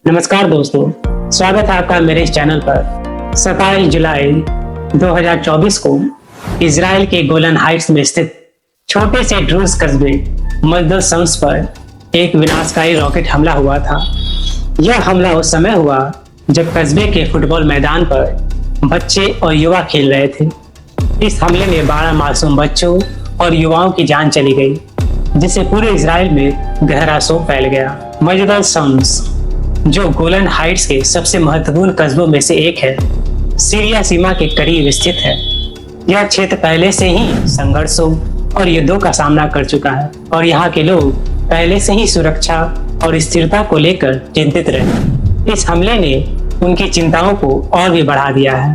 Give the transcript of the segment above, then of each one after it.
नमस्कार दोस्तों, स्वागत है आपका मेरे इस चैनल पर। 27 जुलाई 2024 को इजराइल के गोलन हाइट्स में स्थित छोटे से ड्रूज कस्बे मजदल शम्स पर एक विनाशकारी रॉकेट हमला हुआ था। यह हमला उस समय हुआ जब कस्बे के फुटबॉल मैदान पर बच्चे और युवा खेल रहे थे। इस हमले में 12 मासूम बच्चों और युवाओं की जान चली गई, जिससे पूरे इजराइल में गहरा शोक फैल गया। मजदल शम्स, जो गोलन हाइट्स के सबसे महत्वपूर्ण कस्बों में से एक है, सीरिया सीमा के करीब स्थित है। यह क्षेत्र पहले से ही संघर्षों और युद्धों का सामना कर चुका है और यहाँ के लोग पहले से ही सुरक्षा और स्थिरता को लेकर चिंतित रहे। इस हमले ने उनकी चिंताओं को और भी बढ़ा दिया है।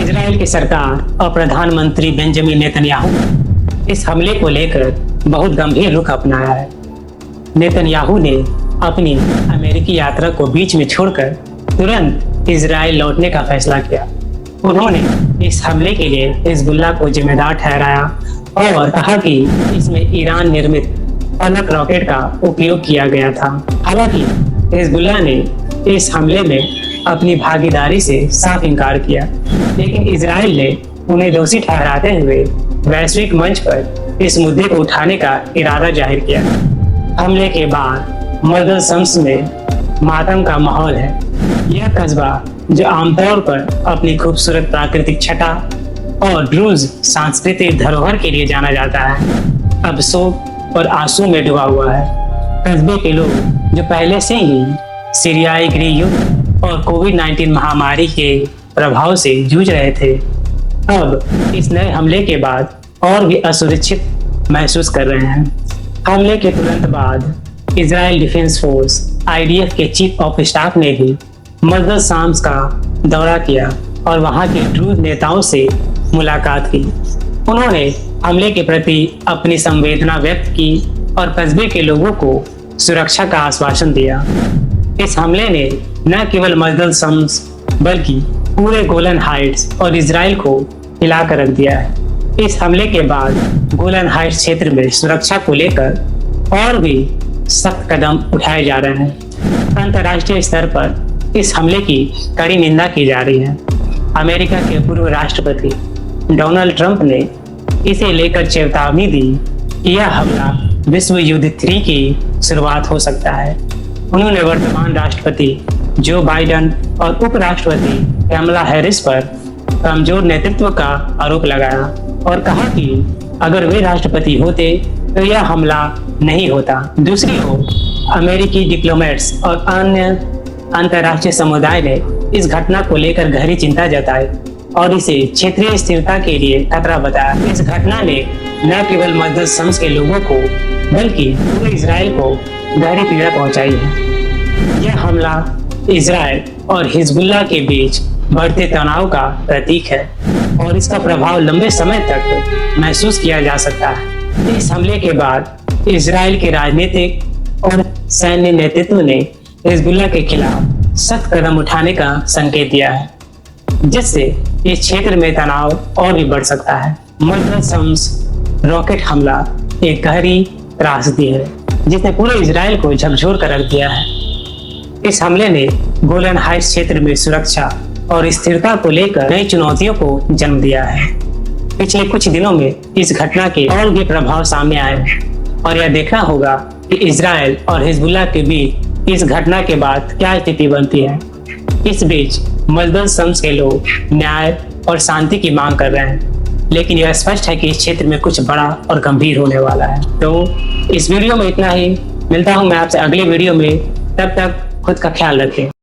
इजराइल की सरकार और प्रधानमंत्री बेंजामिन नेतन्याहू इस हमले को लेकर बहुत गंभीर रुख अपनाया है। नेतन्याहू ने अपनी अमेरिकी यात्रा को बीच में छोड़कर तुरंत इजराइल लौटने का फैसला किया। उन्होंने इस हमले के लिए हिजबुल्लाह को जिम्मेदार ठहराया और कहा कि इसमें ईरान निर्मित पलक रॉकेट का उपयोग किया गया था। हालांकि हिजबुल्लाह ने इस हमले में अपनी भागीदारी से साफ इनकार किया, लेकिन इजराइल ने उन्हें दोषी ठहराते हुए वैश्विक मंच पर इस मुद्दे को उठाने का इरादा जाहिर किया। हमले के बाद मजदल शम्स में मातम का माहौल है। यह कस्बा, जो आमतौर पर अपनी खूबसूरत प्राकृतिक छटा और ड्रूज सांस्कृतिक धरोहर के लिए जाना जाता है, अब शोक और आंसू में डूबा हुआ है। कस्बे के लोग, जो पहले से ही सीरियाई गृह युद्ध और कोविड-19 महामारी के प्रभाव से जूझ रहे थे, अब इस नए हमले के बाद और भी असुरक्षित महसूस कर रहे हैं। हमले के तुरंत बाद इजराइल डिफेंस फोर्स (IDF) के चीफ ऑफ स्टाफ ने भी मजदल शम्स का दौरा किया और वहां के ड्रूज नेताओं से मुलाकात की। उन्होंने हमले के प्रति अपनी संवेदना व्यक्त की और कस्बे के लोगों को सुरक्षा का आश्वासन दिया। इस हमले ने न केवल मजदल शम्स बल्कि पूरे गोलन हाइट्स और इजराइल को हिलाकर रख दिया है। इस हमले के बाद गोलन हाइट्स क्षेत्र में सुरक्षा को लेकर और भी सख्त कदम उठाए जा रहे हैं। अंतर्राष्ट्रीय स्तर पर इस हमले की कड़ी निंदा की जा रही है। अमेरिका के पूर्व राष्ट्रपति डोनाल्ड ट्रंप ने इसे लेकर चेतावनी दी कि यह हमला विश्व युद्ध 3 की शुरुआत हो सकता है। उन्होंने वर्तमान राष्ट्रपति जो बाइडेन और उपराष्ट्रपति कमला हैरिस पर कमजोर नेतृत्व का आरोप लगाया और कहा कि अगर वे राष्ट्रपति होते तो यह हमला नहीं होता। दूसरी ओर अमेरिकी डिप्लोमेट्स और अन्य अंतर्राष्ट्रीय समुदाय ने इस घटना को लेकर गहरी चिंता जताई और इसे क्षेत्रीय स्थिरता के लिए खतरा बताया। इस घटना ने न केवल मजदल शम्स के लोगों को बल्कि पूरे इजराइल को गहरी पीड़ा पहुंचाई है। यह हमला इजराइल और हिजबुल्लाह के बीच बढ़ते तनाव का प्रतीक है और इसका प्रभाव लंबे समय तक महसूस किया जा सकता है। इस हमले के बाद इजराइल के राजनीतिक और सैन्य नेतृत्व ने हिजबुल्लाह के खिलाफ सख्त कदम उठाने का संकेत दिया है, जिससे इस क्षेत्र में तनाव और भी बढ़ सकता है। मजदल शम्स रॉकेट हमला एक गहरी त्रासदी है जिसने पूरे इजराइल को झकझोर कर रख दिया है। इस हमले ने गोलन हाइट्स क्षेत्र में सुरक्षा और स्थिरता को लेकर नई चुनौतियों को जन्म दिया है। पिछले कुछ दिनों में इस घटना के और भी प्रभाव सामने आए हैं और यह देखना होगा कि इजराइल और हिजबुल्लाह के बीच इस घटना के बाद क्या स्थिति बनती है। इस बीच मजदल शम्स के लोग न्याय और शांति की मांग कर रहे हैं, लेकिन यह स्पष्ट है कि इस क्षेत्र में कुछ बड़ा और गंभीर होने वाला है। तो इस वीडियो में इतना ही। मिलता हूँ मैं आपसे अगले वीडियो में। तब तक खुद का ख्याल रखें।